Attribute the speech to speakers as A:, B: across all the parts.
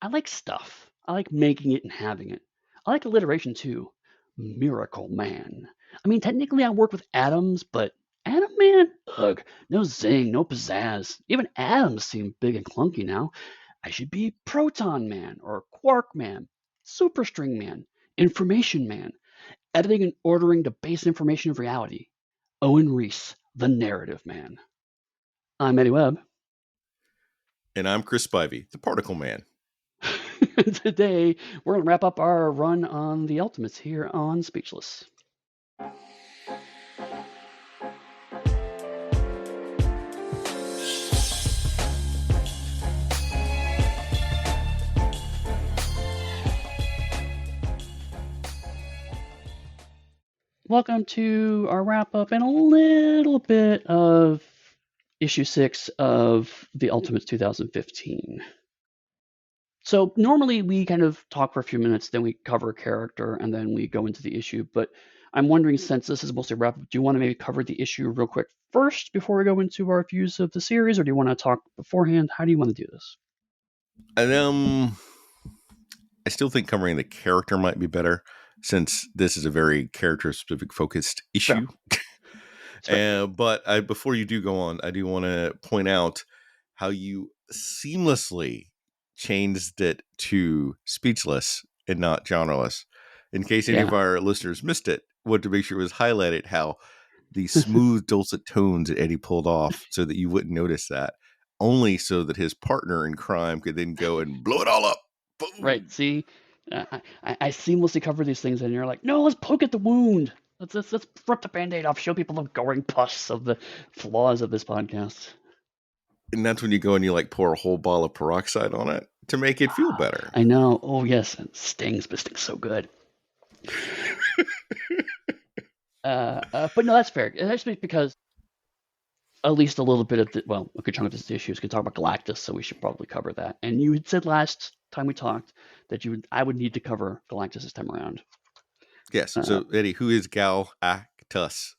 A: I like stuff. I like making it and having it. I like alliteration too. Miracle Man. I mean, technically I work with atoms, but Atom Man? Ugh, no zing, no pizzazz. Even atoms seem big and clunky now. I should be Proton Man or Quark Man, Superstring Man, Information Man, editing and ordering the base information of reality. Owen Reese, the Narrative Man. I'm Eddie Webb.
B: And I'm Chris Spivey, the Particle Man.
A: Today, we're going to wrap up our run on the Ultimates here on Speechless. Welcome to our wrap up and a little bit of issue 6 of the Ultimates 2015. So normally we kind of talk for a few minutes, then we cover a character, and then we go into the issue. But I'm wondering, since this is mostly wrap up, do you want to maybe cover the issue real quick first before we go into our views of the series, or do you want to talk beforehand? How do you want to do this?
B: And I still think covering the character might be better, since this is a very character-specific focused issue.
A: Sure.
B: But before you do go on, I do want to point out how you seamlessly changed it to speechless and not genreless. In case any of our listeners missed it, wanted to make sure it was highlighted how the smooth, dulcet tones that Eddie pulled off so that you wouldn't notice that, only so that his partner in crime could then go and blow it all up. Boom.
A: Right. See, I seamlessly cover these things, and you're like, no, let's poke at the wound. Let's rip the Band-Aid off, show people the goring pus of the flaws of this podcast.
B: And that's when you go and you like pour a whole bottle of peroxide on it to make it feel better.
A: I know. Oh yes, it stings, but it stings so good. But no, that's fair. That's because at least a little bit of a good chunk of this issue is going to talk about Galactus, so we should probably cover that. And you had said last time we talked that I would need to cover Galactus this time around.
B: Yes. So Eddie, who is Galactus?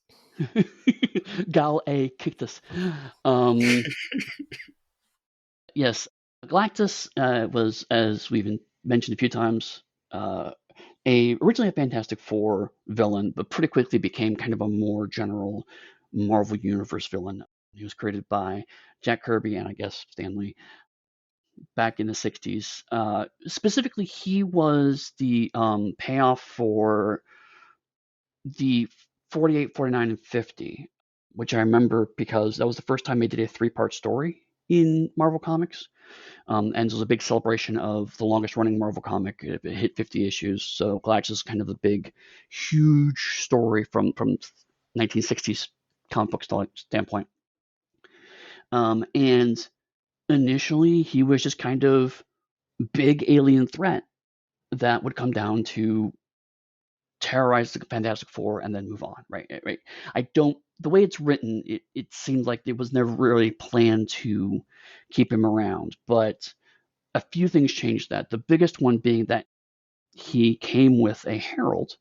A: Galactus. Yes, Galactus was, as we've mentioned a few times, originally a Fantastic Four villain, but pretty quickly became kind of a more general Marvel Universe villain. He was created by Jack Kirby and I guess Stan Lee back in the 60s. Specifically, he was the payoff for the 48, 49, and 50, which I remember because that was the first time they did a 3-part story in Marvel Comics. And it was a big celebration of the longest running Marvel comic. It hit 50 issues. So Galactus is kind of the big, huge story from 1960s comic book standpoint. And initially, he was just kind of big alien threat that would come down to terrorize the Fantastic Four and then move on. Right. The way it's written, it seemed like it was never really planned to keep him around, but a few things changed that. The biggest one being that he came with a herald,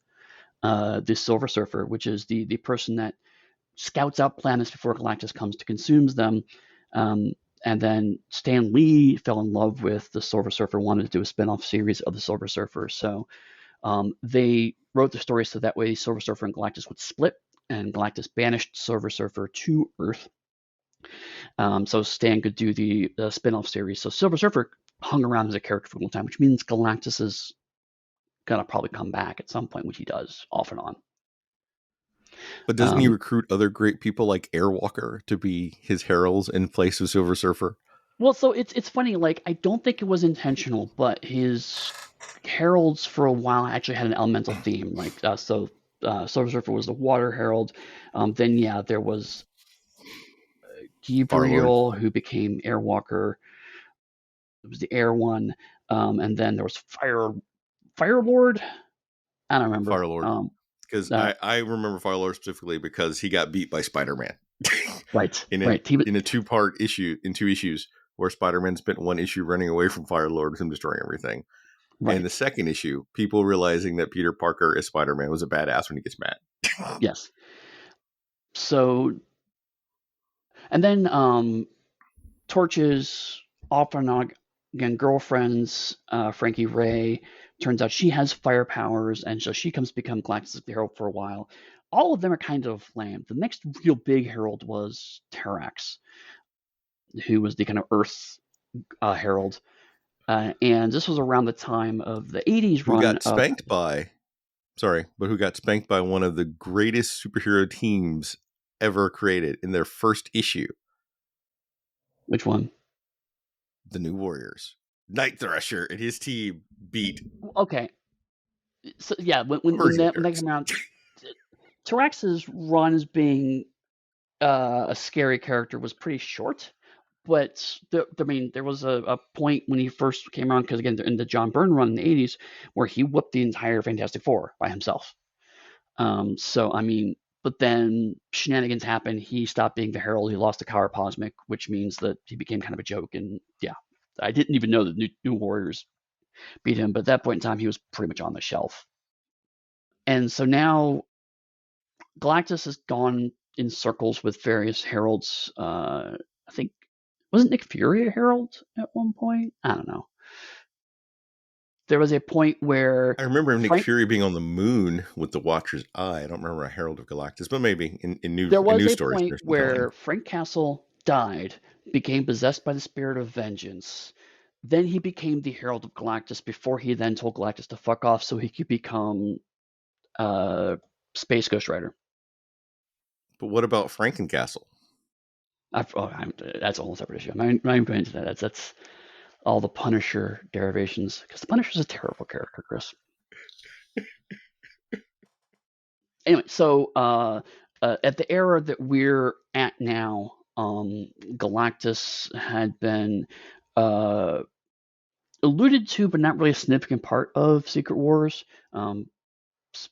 A: the Silver Surfer, which is the person that scouts out planets before Galactus comes to consumes them. And then Stan Lee fell in love with the Silver Surfer, wanted to do a spin-off series of the Silver Surfer. So they wrote the story so that way Silver Surfer and Galactus would split, and Galactus banished Silver Surfer to Earth. So Stan could do the spin-off series. So Silver Surfer hung around as a character for a long time, which means Galactus is going to probably come back at some point, which he does off and on.
B: But doesn't he recruit other great people like Airwalker to be his heralds in place of Silver Surfer?
A: Well, so it's funny. Like, I don't think it was intentional, but his heralds for a while actually had an elemental theme. Like, Silver Surfer was the water herald. Then, there was Gabriel, who became Airwalker. It was the Air one. And then there was Firelord. I don't remember.
B: Firelord. Because I remember Firelord specifically because he got beat by Spider-Man.
A: Right.
B: in a 2-part issue, in 2 issues, where Spider-Man spent 1 issue running away from Firelord with him destroying everything. Right. And the second issue, people realizing that Peter Parker as Spider-Man was a badass when he gets mad.
A: Yes. So, and then Torch's off and on again, girlfriends, Frankie Ray. Turns out she has fire powers, and so she comes to become Galactus' herald for a while. All of them are kind of lame. The next real big herald was Terrax, who was the kind of Earth herald. And this was around the time of the 80s
B: Who
A: run
B: got
A: of
B: spanked by, sorry, but who got spanked by one of the greatest superhero teams ever created in their first issue,
A: which one?
B: the New Warriors. Night Thrasher and his team beat
A: Okay, so yeah,
B: version of
A: when that
B: Terrax.
A: came around, Terrax's run as being a scary character was pretty short. But there was a point when he first came around, because again, in the John Byrne run in the 80s, where he whooped the entire Fantastic Four by himself. So I mean, but then shenanigans happened. He stopped being the Herald. He lost to Cosmic, which means that he became kind of a joke. And yeah, I didn't even know that New Warriors beat him. But at that point in time, he was pretty much on the shelf. And so now Galactus has gone in circles with various heralds. I think, wasn't Nick Fury a herald at one point? I don't know. There was a point where
B: I remember Nick
A: Frank.
B: Fury being on the moon with the Watcher's Eye. I don't remember a Herald of Galactus, but maybe in
A: There was
B: news
A: a
B: stories
A: point
B: there's some telling.
A: where Frank Castle died, became possessed by the spirit of vengeance. Then he became the Herald of Galactus before he then told Galactus to fuck off so he could become Space Ghost Rider.
B: But what about Frankencastle?
A: That's a whole separate issue. I'm not even going into that. That's all the Punisher derivations, because the Punisher's a terrible character, Chris. Anyway, so at the era that we're at now, Galactus had been alluded to, but not really a significant part of Secret Wars.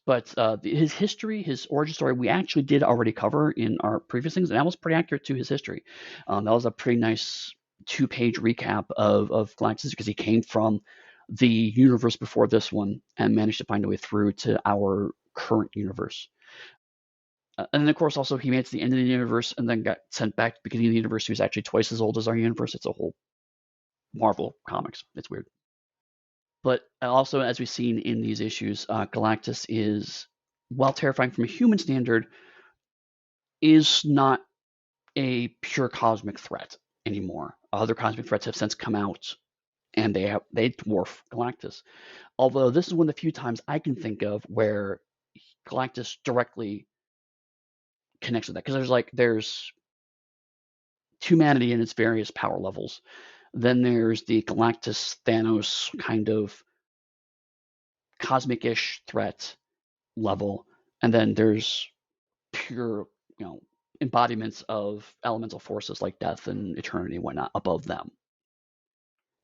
A: But his history, his origin story, we actually did already cover in our previous things, and that was pretty accurate to his history. That was a pretty nice 2-page recap of Galactus, because he came from the universe before this one and managed to find a way through to our current universe. And then, of course, also he made it to the end of the universe and then got sent back to the beginning of the universe. He was actually twice as old as our universe. It's a whole Marvel comics. It's weird. But also, as we've seen in these issues, Galactus is, while terrifying from a human standard, is not a pure cosmic threat anymore. Other cosmic threats have since come out, and they dwarf Galactus. Although this is one of the few times I can think of where Galactus directly connects with that, because there's humanity in its various power levels. Then there's the Galactus Thanos kind of cosmic-ish threat level, and then there's pure, embodiments of elemental forces like death and eternity and whatnot above them.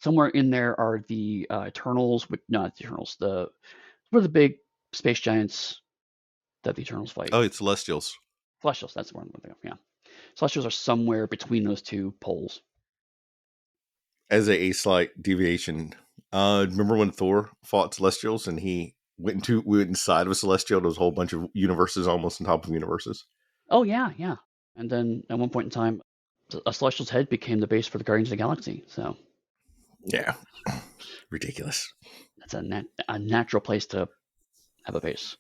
A: Somewhere in there are the Eternals, not the Eternals. What are the big space giants that the Eternals fight?
B: Oh, it's Celestials.
A: Celestials. That's the one I'm thinking of. Yeah, Celestials are somewhere between those two poles.
B: As a slight deviation, remember when Thor fought Celestials and he went inside of a Celestial? There was a whole bunch of universes almost on top of universes.
A: Oh yeah, yeah. And then at one point in time, a Celestial's head became the base for the Guardians of the Galaxy. So
B: yeah, ridiculous.
A: That's a natural place to have a base.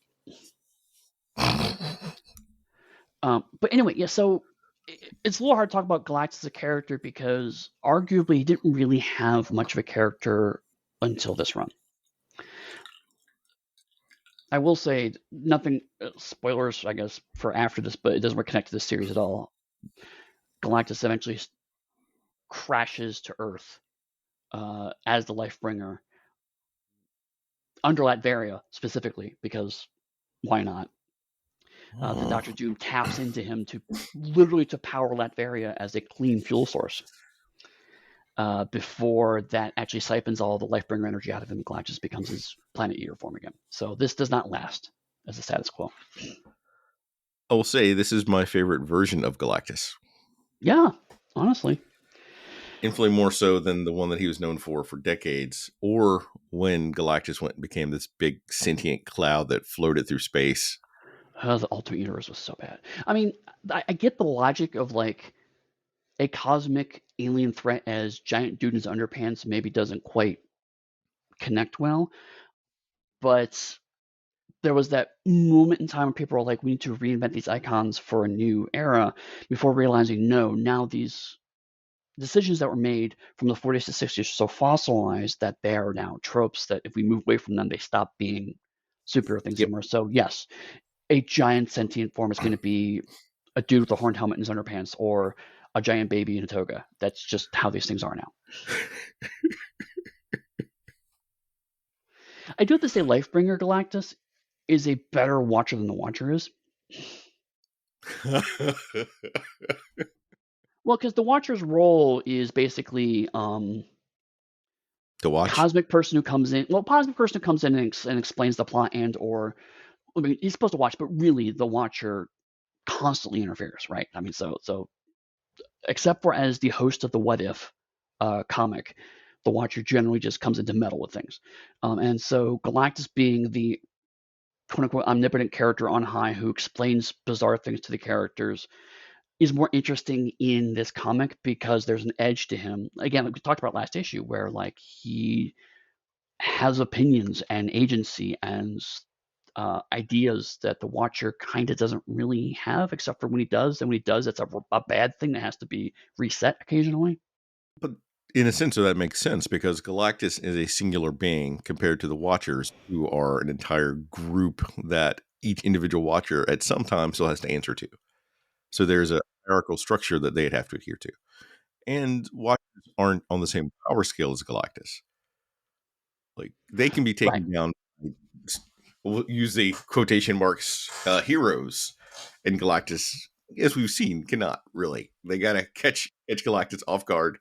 A: But anyway, yeah. So it's a little hard to talk about Galactus as a character, because arguably he didn't really have much of a character until this run. I will say nothing, spoilers, I guess, for after this, but it doesn't connect to this series at all. Galactus eventually crashes to Earth as the Lifebringer under Latveria specifically, because why not? The Doctor Doom taps into him to literally to power Latveria as a clean fuel source. Before that actually siphons all the Lifebringer energy out of him, Galactus becomes his planet eater form again. So this does not last as a status quo.
B: I will say this is my favorite version of Galactus.
A: Yeah, honestly.
B: Infinitely more so than the one that he was known for decades, or when Galactus went and became this big sentient cloud that floated through space.
A: The Ultimate Universe was so bad. I mean, I get the logic of a cosmic alien threat as giant dude in his underpants maybe doesn't quite connect well, but there was that moment in time when people were like, we need to reinvent these icons for a new era before realizing, no, now these decisions that were made from the 40s to 60s are so fossilized that they are now tropes that if we move away from them, they stop being superhero things
B: Yep.
A: anymore. So, yes, a giant sentient form is going to be a dude with a horned helmet in his underpants or a giant baby in a toga. That's just how these things are now. I do have to say, Lifebringer Galactus is a better Watcher than the Watcher is. Well, because the Watcher's role is basically
B: To watch.
A: cosmic person who comes in. Well, cosmic person who comes in and explains the plot, and or I mean, he's supposed to watch, but really, the Watcher constantly interferes, right? I mean, so except for as the host of the What If comic, the Watcher generally just comes in to meddle with things, and so Galactus being the quote unquote omnipotent character on high who explains bizarre things to the characters is more interesting in this comic because there's an edge to him. Again, like we talked about last issue, where like he has opinions and agency and ideas that the Watcher kind of doesn't really have, except for when he does. And when he does, it's a bad thing that has to be reset occasionally.
B: But in a sense, that makes sense because Galactus is a singular being compared to the Watchers, who are an entire group that each individual Watcher at some time still has to answer to. So there's a hierarchical structure that they'd have to adhere to. And Watchers aren't on the same power scale as Galactus. Like they can be
A: Right,
B: taken down. We'll use the quotation marks heroes, and Galactus, as we've seen, cannot really. They gotta catch Galactus off guard,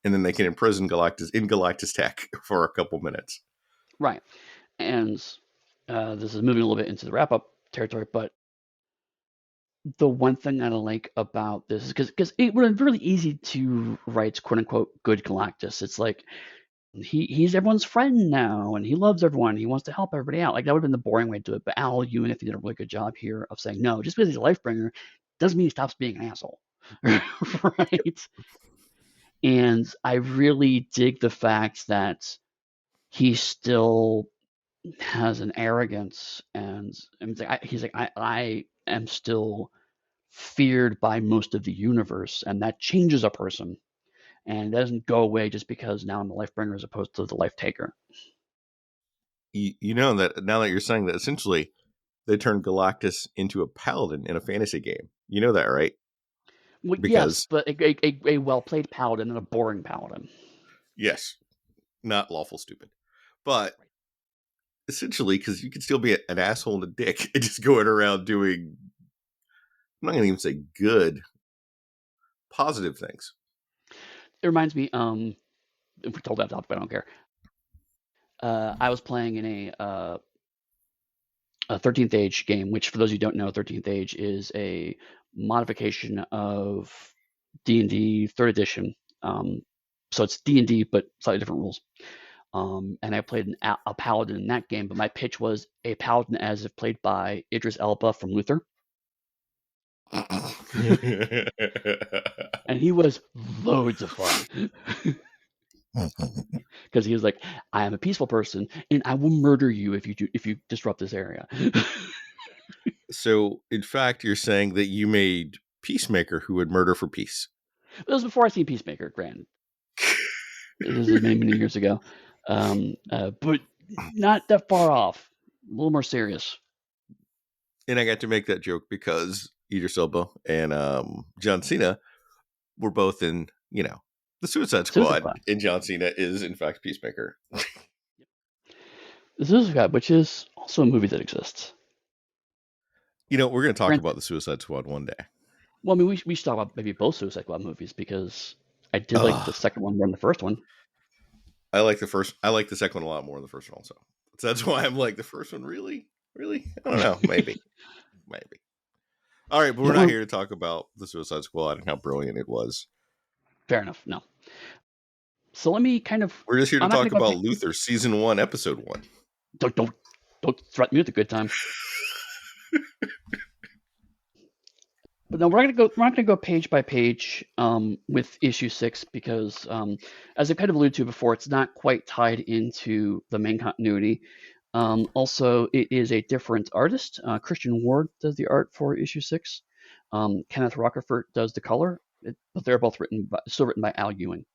B: and then they can imprison Galactus in Galactus tech for a couple minutes.
A: right. And this is moving a little bit into the wrap up territory, but the one thing that I like about this is because it would have been really easy to write quote unquote good Galactus. It's like he's everyone's friend now and he loves everyone. He wants to help everybody out. Like that would have been the boring way to do it. But Al Ewing, I think, did a really good job here of saying no, just because he's a Lifebringer doesn't mean he stops being an asshole. Right. And I really dig the fact that he still has an arrogance and he's like, I am still feared by most of the universe, and that changes a person. And it doesn't go away just because now I'm the Lifebringer as opposed to the Life Taker.
B: You know that now that you're saying that, essentially they turned Galactus into a paladin in a fantasy game. You know that, right?
A: Well, yes,
B: Because
A: but a well played paladin and a boring paladin.
B: yes, not lawful stupid, but essentially because you can still be an asshole and a dick and just going around doing, I'm not going to even say good, positive things.
A: It reminds me, if we told that topic, I don't care. I was playing in a 13th Age game, which for those who don't know, 13th Age is a modification of D&D 3rd edition. So it's D&D, but slightly different rules. And I played a paladin in that game, but my pitch was a paladin as if played by Idris Elba from Luther. And he was loads of fun. Because he was like, I am a peaceful person and I will murder you if you disrupt this area.
B: So, in fact, you're saying that you made Peacemaker who would murder for peace.
A: It was before I seen Peacemaker, granted. This is many, many years ago. But not that far off. A little more serious.
B: And I got to make that joke because Idris Elba and John Cena were both in, the Suicide
A: Suicide
B: Squad,
A: Squad.
B: and John Cena is, in fact, Peacemaker.
A: The Suicide Squad, which is also a movie that exists.
B: We're going to talk
A: Grant,
B: about the Suicide Squad one day.
A: well, I mean, we should talk about maybe both Suicide Squad movies because I did like the
B: Ugh.
A: second one more than the first one.
B: I like the second one a lot more than the first one also. So that's why I'm like, the first one, really? Really? I don't know. Maybe. All right, but we're not here to talk about the Suicide Squad and how brilliant it was.
A: Fair enough. No. So let me kind of.
B: We're just here to
A: I'm not going
B: talk
A: to go
B: about
A: back.
B: Luther, season 1, episode 1.
A: Don't threaten me with a good time. But no, we're not gonna go page by page with issue 6 because, as I kind of alluded to before, it's not quite tied into the main continuity. Also, it is a different artist. Christian Ward does the art for issue 6. Kenneth Rockerford does the color, but they're both still written by Al Ewing.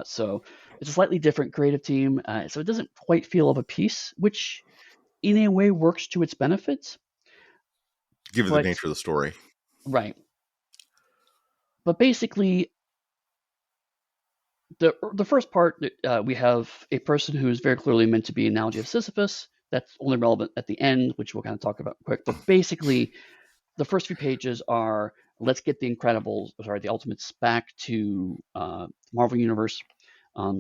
A: So it's a slightly different creative team. So it doesn't quite feel of a piece, which in a way works to its benefits.
B: Given the
A: But
B: nature of the story.
A: right. But basically, the first part, we have a person who is very clearly meant to be an analogy of Sisyphus. That's only relevant at the end, which we'll kind of talk about quick. But basically, the first few pages are let's get the the Ultimates back to Marvel Universe.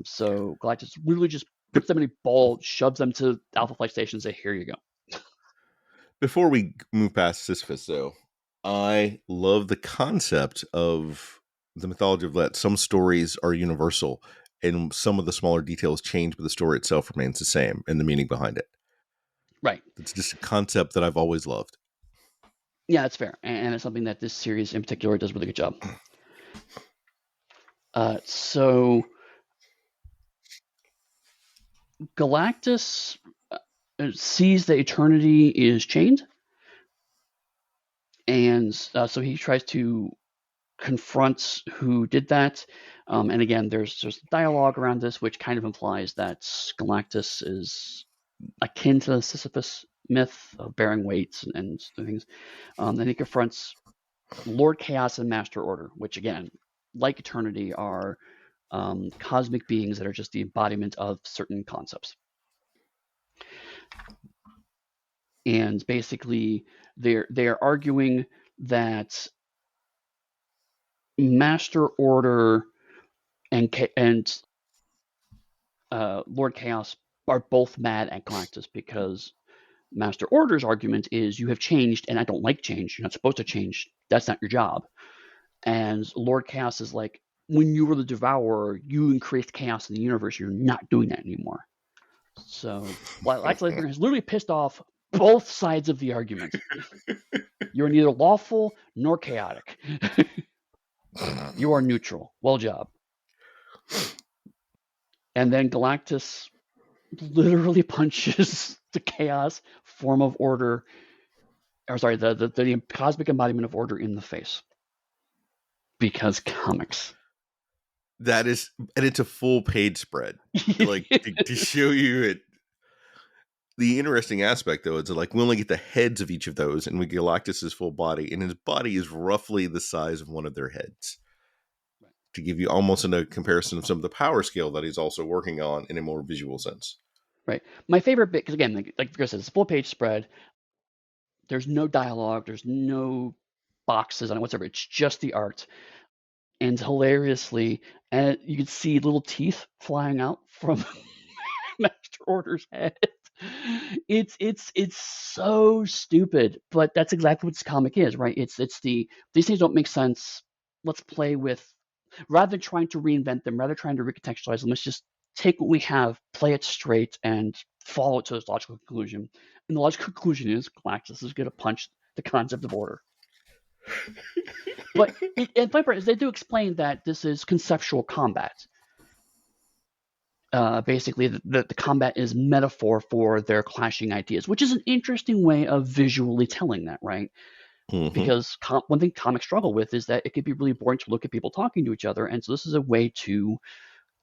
A: So Galactus literally just puts them in a ball, shoves them to Alpha Flight Station, and say, "Here you go."
B: Before we move past Sisyphus, though, I love the concept of the mythology of that some stories are universal and some of the smaller details change, but the story itself remains the same and the meaning behind it.
A: Right.
B: It's just a concept that I've always loved.
A: Yeah, that's fair, and it's something that this series in particular does a really good job. So Galactus sees that eternity is chained, and so he tries to confront who did that. And again, there's dialogue around this, which kind of implies that Galactus is akin to the Sisyphus myth of bearing weights and things. And he confronts Lord Chaos and Master Order, which again, like eternity, are cosmic beings that are just the embodiment of certain concepts. And basically, they're arguing that Master Order and Lord Chaos are both mad at Galactus because Master Order's argument is you have changed and I don't like change. You're not supposed to change. That's not your job. And Lord Chaos is like, when you were the Devourer, you increased chaos in the universe. You're not doing that anymore. So, well, actually, has literally pissed off both sides of the argument. You're neither lawful nor chaotic. You are neutral. Well job. And then Galactus literally punches the chaos form of order, or sorry, the cosmic embodiment of order in the face. Because comics.
B: That is, and it's a full page spread. Like, to show you it. The interesting aspect, though, is that, like, we only get the heads of each of those, and we get Galactus's full body, and his body is roughly the size of one of their heads. Right. To give you almost a comparison of some of the power scale that he's also working on in a more visual sense.
A: Right. My favorite bit, because again, like Chris said, it's a full page spread. There's no dialogue. There's no boxes on it whatsoever. It's just the art. And hilariously, you can see little teeth flying out from Master Order's head. It's so stupid, but that's exactly what this comic is, right? It's these things don't make sense. Let's play with, rather than trying to reinvent them, rather than trying to recontextualize them, let's just take what we have, play it straight, and follow it to its logical conclusion. And the logical conclusion is Galactus is going to punch the concept of order. But and funny part is they do explain that this is conceptual combat. Basically, the combat is metaphor for their clashing ideas, which is an interesting way of visually telling that, right? Mm-hmm. Because one thing comics struggle with is that it can be really boring to look at people talking to each other, and so this is a way to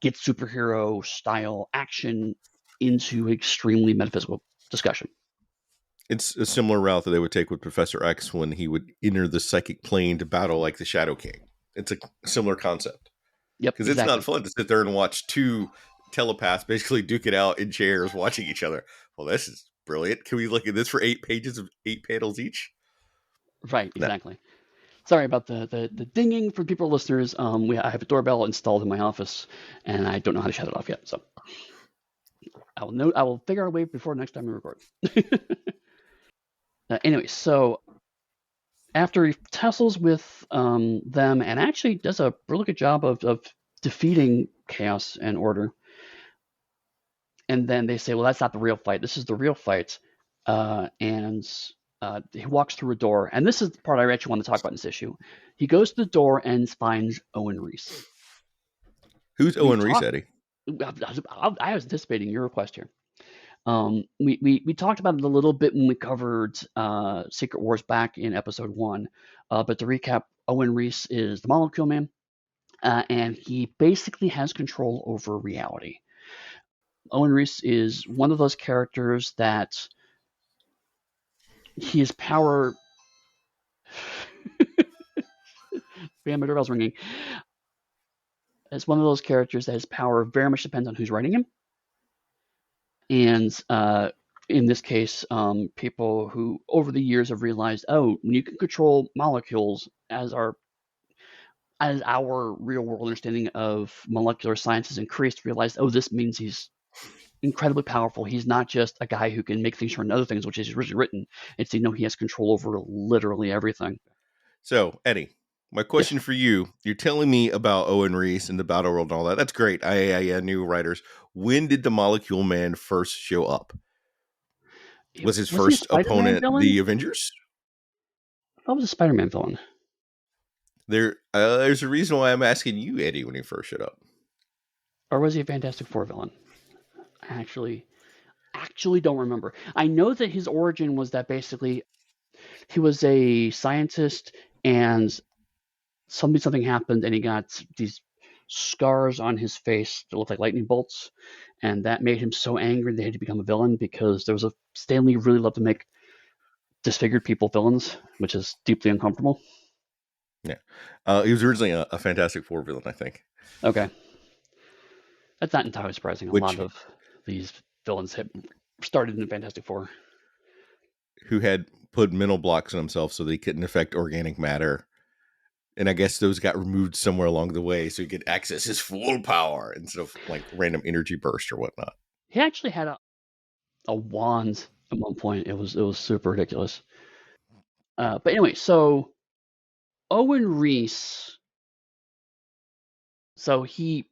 A: get superhero style action into extremely metaphysical discussion.
B: It's a similar route that they would take with Professor X when he would enter the psychic plane to battle like the Shadow King. It's a similar concept.
A: Yep,
B: because exactly. It's not fun to sit there and watch two telepaths basically duke it out in chairs watching each other. Well, this is brilliant. Can we look at this for 8 pages of 8 panels each?
A: Right, exactly. No. Sorry about the dinging for people listeners. I have a doorbell installed in my office, and I don't know how to shut it off yet. So I will figure out a way before next time we record. Anyway, so after he tussles with them and actually does a really good job of defeating chaos and order, and then they say, well, that's not the real fight. This is the real fight. And He walks through a door, and this is the part I actually want to talk about in this issue. He goes to the door and finds Owen Reese.
B: Who's
A: We've
B: Owen Reese,
A: talked.
B: Eddie?
A: I was anticipating your request here. We talked about it a little bit when we covered Secret Wars back in episode 1, but to recap, Owen Reese is the Molecule Man, and he basically has control over reality. Owen Reese is one of those characters that his power. Bam, my doorbell's ringing. It's one of those characters that his power very much depends on who's writing him, and in this case, people who over the years have realized, oh, when you can control molecules as our real world understanding of molecular science has increased, realized, oh, this means he's incredibly powerful. He's not just a guy who can make things turn into other things, which is originally written. It's, he has control over literally everything.
B: So, Eddie, my question
A: Yes.
B: for you, you're telling me about Owen Reese and the Battle World and all that. That's great. I knew writers. When did the Molecule Man first show up? Was his
A: Was he a
B: first
A: Spider-Man
B: opponent
A: villain?
B: the Avengers?
A: That was a Spider-Man villain.
B: There's a reason why I'm asking you, Eddie, when he first showed up.
A: Or was he a Fantastic Four villain? I actually don't remember. I know that his origin was that basically he was a scientist and something happened and he got these scars on his face that looked like lightning bolts, and that made him so angry they had to become a villain because there was a Stan Lee really loved to make disfigured people villains, which is deeply uncomfortable.
B: Yeah. He was originally a Fantastic Four villain, I think.
A: Okay, that's not entirely surprising. A lot
B: Which
A: of these villains had started in Fantastic Four.
B: who had put mental blocks on himself so they couldn't affect organic matter. And I guess those got removed somewhere along the way so he could access his full power instead of like random energy burst or whatnot.
A: He actually had a wand at one point. It was super ridiculous. But anyway, so Owen Reese. So he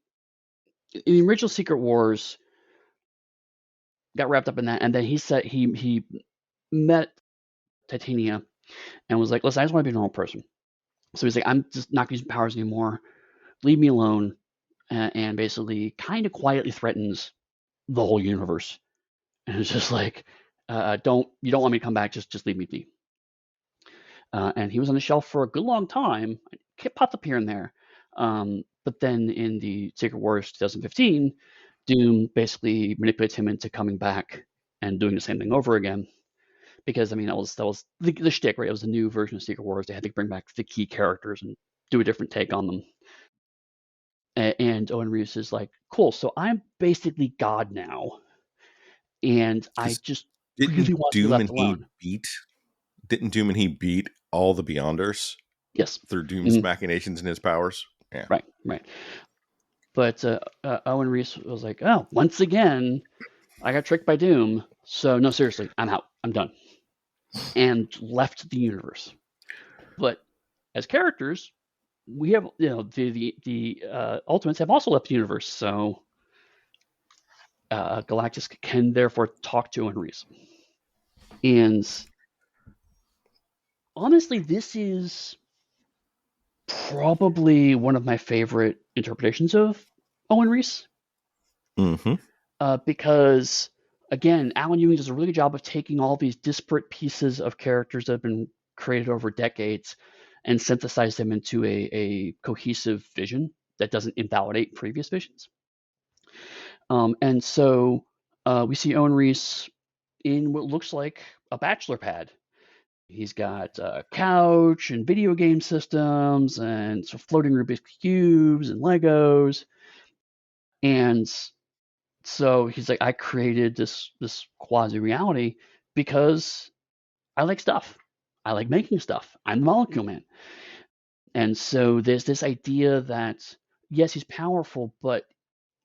A: in the original Secret Wars got wrapped up in that, and then he said he met Titania and was like, "Listen, I just want to be a normal person." So he's like, "I'm just not going to use powers anymore. Leave me alone," and basically kind of quietly threatens the whole universe. And it's just like, "Don't you don't want me to come back? Just leave me be." And he was on the shelf for a good long time. It popped up here and there. But then in the Secret Wars 2015, Doom basically manipulates him into coming back and doing the same thing over again. Because I mean that was the shtick, right? It was a new version of Secret Wars. They had to bring back the key characters and do a different take on them. And Owen Reeves is like, cool. So I'm basically God now, and I
B: Because
A: just really
B: didn't
A: want to be
B: Doom
A: left
B: and he
A: alone.
B: beat didn't Doom and he beat all the Beyonders
A: Yes.
B: through Doom's
A: Mhm.
B: machinations and his powers? Yeah.
A: Right. Right. But Owen Reese was like, oh, once again, I got tricked by Doom. So no, seriously, I'm out. I'm done, and left the universe. But as characters, we have the Ultimates have also left the universe. So Galactus can therefore talk to Owen Reese. And honestly, this is probably one of my favorite interpretations of Owen Reese,
B: Mm-hmm.
A: because again, Alan Ewing does a really good job of taking all these disparate pieces of characters that have been created over decades and synthesize them into a cohesive vision that doesn't invalidate previous visions. And so we see Owen Reese in what looks like a bachelor pad. He's got a couch and video game systems and some floating Rubik's cubes and Legos. And so he's like, I created this quasi reality because I like stuff. I like making stuff. I'm the Molecule Man. And so there's this idea that yes, he's powerful, but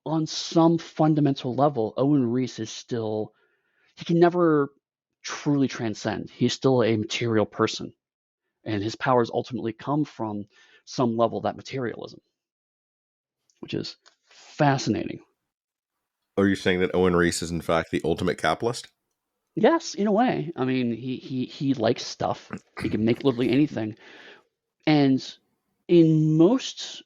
A: on some fundamental level, Owen Reese is still he can never truly transcend. He's still a material person, and his powers ultimately come from some level of that materialism, which is fascinating.
B: Are you saying that Owen Reese is in fact the ultimate capitalist?
A: Yes, in a way. I mean, he likes stuff. He can make literally anything. And in most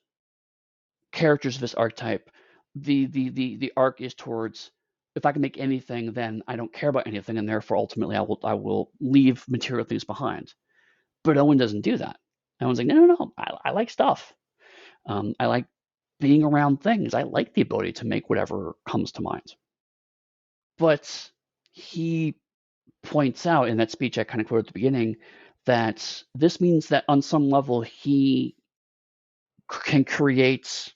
A: characters of this archetype, the arc is towards, if I can make anything, then I don't care about anything, and therefore ultimately I will leave material things behind. But Owen doesn't do that. Owen's like, no, no, no. I like stuff. I like being around things. I like the ability to make whatever comes to mind. But he points out in that speech I kind of quoted at the beginning that this means that on some level he can create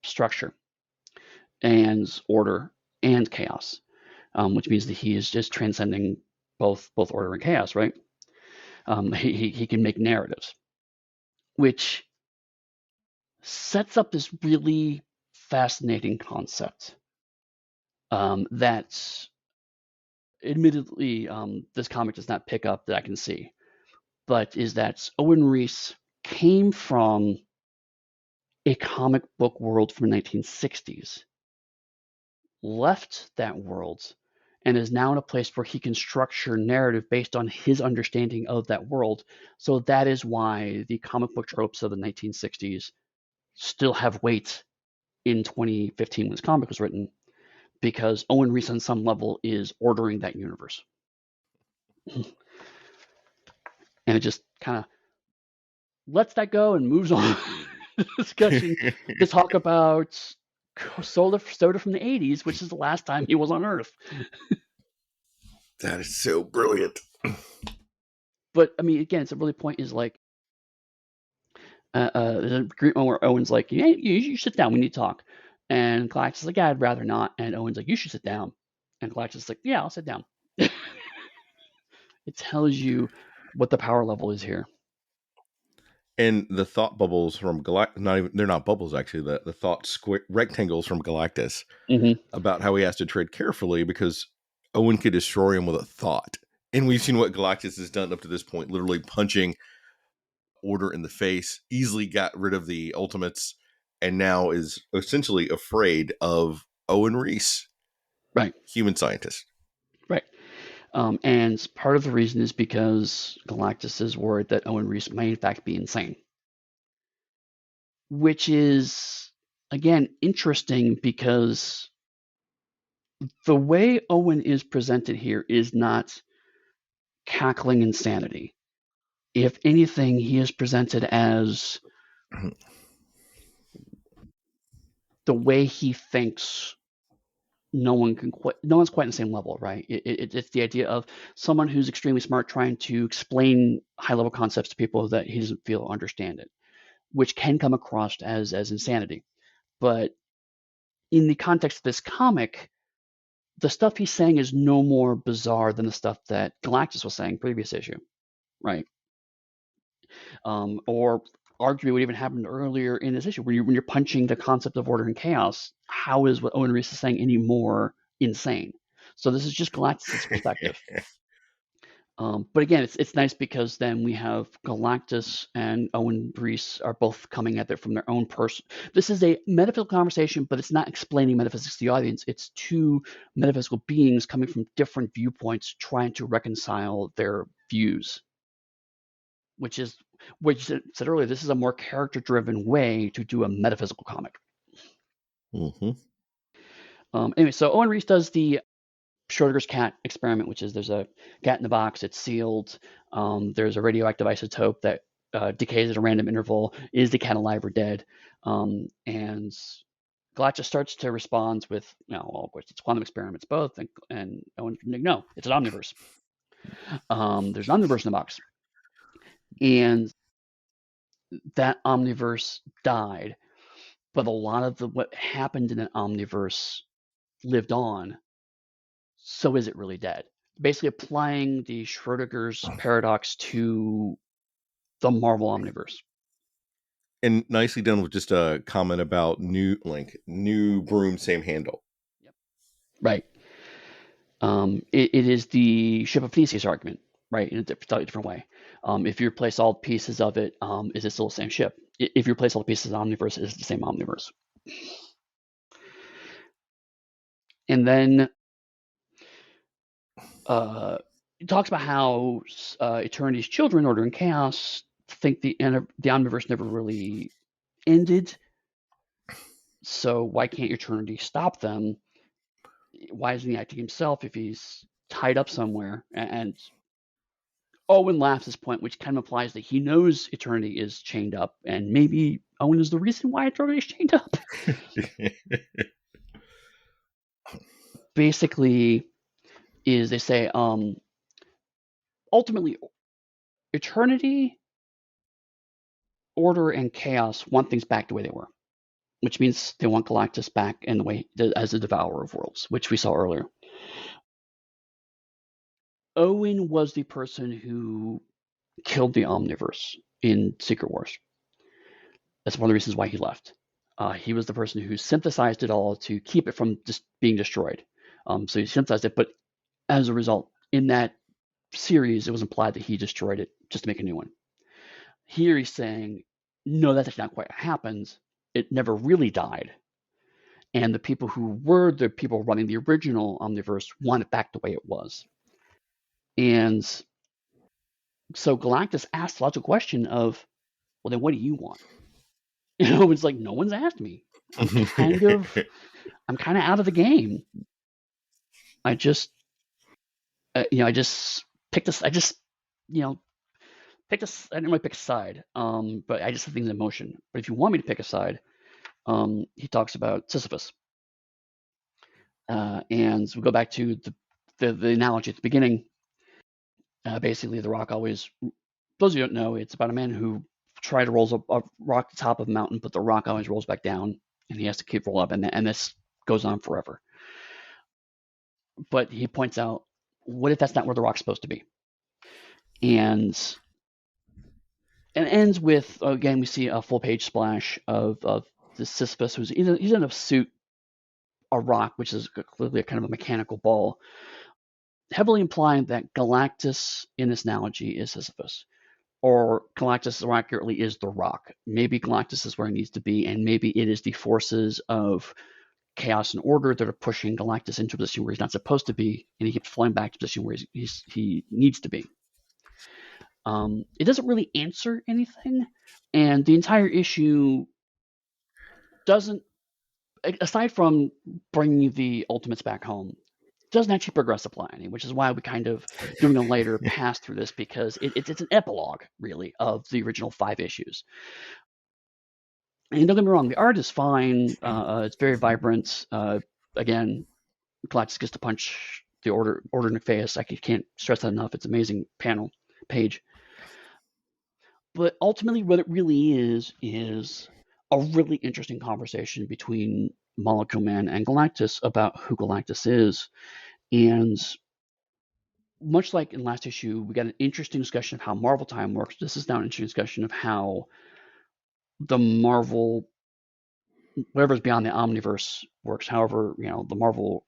A: structure and order and chaos, which means that he is just transcending both order and chaos, right? He can make narratives, which sets up this really fascinating concept that admittedly this comic does not pick up that I can see, but is that Owen Reese came from a comic book world from the 1960s, left that world, and is now in a place where he can structure narrative based on his understanding of that world. So that is why the comic book tropes of the 1960s still have weight in 2015 when this comic was written, because Owen Reese on some level is ordering that universe. And it just kind of lets that go and moves on discussion to talk about soda from the 80s, which is the last time he was on Earth.
B: That is so brilliant.
A: But I mean, again, it's a really point is like there's a great moment where Owen's like, yeah, you sit down, we need to talk. And Galactus is like, yeah, I'd rather not. And Owen's like, you should sit down. And Galactus is like, yeah, I'll sit down. It tells you what the power level is here.
B: And the thought bubbles from Galactus, not even, they're not bubbles actually, the thought rectangles from Galactus
A: Mm-hmm.
B: about how he has to tread carefully because Owen could destroy him with a thought. And we've seen what Galactus has done up to this point, literally punching Order in the face, easily got rid of the Ultimates, and now is essentially afraid of Owen Reese,
A: Right,
B: human scientist.
A: right. And part of the reason is because Galactus is worried that Owen Reese may in fact be insane, which is, again, interesting because the way Owen is presented here is not cackling insanity. If anything, he is presented as the way he thinks. No one's quite on the same level, right? It's the idea of someone who's extremely smart trying to explain high level concepts to people that he doesn't feel understand it, which can come across as insanity. But in the context of this comic, the stuff he's saying is no more bizarre than the stuff that Galactus was saying previous issue, right? Or arguably what even happened earlier in this issue, when you're punching the concept of order and chaos. How is what Owen Reese is saying any more insane? So this is just Galactus' perspective. But again, it's nice because then we have Galactus and Owen Reese are both coming at it from their own person. This is a metaphysical conversation, but it's not explaining metaphysics to the audience. It's two metaphysical beings coming from different viewpoints trying to reconcile their views, which is, which I said earlier, this is a more character-driven way to do a metaphysical comic.
B: Mm-hmm.
A: Anyway, so Owen Reese does the Schrodinger's cat experiment, which is there's a cat in the box, it's sealed. There's a radioactive isotope that decays at a random interval. Is the cat alive or dead? And Galactus starts to respond with, well, of course, it's quantum experiments, both. And Owen's like, no, it's an omniverse. There's an omniverse in the box. And that omniverse died. But a lot of what happened in that omniverse lived on. So is it really dead? Basically applying the Schrodinger's paradox to the Marvel Omniverse.
B: And nicely done with just a comment about new broom, same handle.
A: Yep. Right. It is the ship of Theseus argument, right? In a slightly different way. If you replace all pieces of it, is it still the same ship? If you replace all the pieces of the Omniverse, is it the same Omniverse? And then It talks about how Eternity's children, Order and Chaos, think the Omniverse never really ended. So why can't Eternity stop them? Why isn't he acting himself if he's tied up somewhere? And Owen laughs at this point, which kind of implies that he knows Eternity is chained up, and maybe Owen is the reason why Eternity is chained up. Basically, is they say ultimately Eternity, Order, and Chaos want things back the way they were, which means they want Galactus back in the way as the Devourer of Worlds, which we saw earlier. Owen was the person who killed the Omniverse in Secret Wars. That's one of the reasons why he left. He was the person who synthesized it all to keep it from just being destroyed. So he synthesized it, but as a result, in that series, it was implied that he destroyed it just to make a new one. Here he's saying, no, that's not quite what happened. It never really died. And the people who were the people running the original Omniverse want it back the way it was. And so Galactus asked the logical question of, well, then what do you want? It's like, no one's asked me. I'm kind of out of the game. I just picked this. I didn't really pick a side. But I just have things in motion. But if you want me to pick a side, he talks about Sisyphus. And we go back to the analogy at the beginning. Basically, the rock always, those of you who don't know, it's about a man who tried to roll a rock to the top of a mountain, but the rock always rolls back down, and he has to keep rolling up, and this goes on forever. But he points out, what if that's not where the rock's supposed to be? And ends with, again, we see a full page splash of the Sisyphus, he's in a suit, a rock, which is clearly a kind of a mechanical ball, heavily implying that Galactus in this analogy is Sisyphus, or Galactus more accurately is the rock. Maybe Galactus is where he needs to be, and maybe it is the forces of Chaos and Order that are pushing Galactus into a position where he's not supposed to be, and he keeps flying back to a position where he needs to be. It doesn't really answer anything, and the entire issue doesn't, aside from bringing the Ultimates back home, doesn't actually progress the plot any, which is why we kind of doing a later pass through this, because it's an epilogue, really, of the original 5 issues. And don't get me wrong, the art is fine. It's very vibrant. Again, Galactus gets to punch the Order in the face. I can't stress that enough. It's an amazing page. But ultimately, what it really is a really interesting conversation between Molecule Man and Galactus about who Galactus is. And much like in last issue, we got an interesting discussion of how Marvel time works. This is now an interesting discussion of how the Marvel, whatever's beyond the Omniverse works, however, the Marvel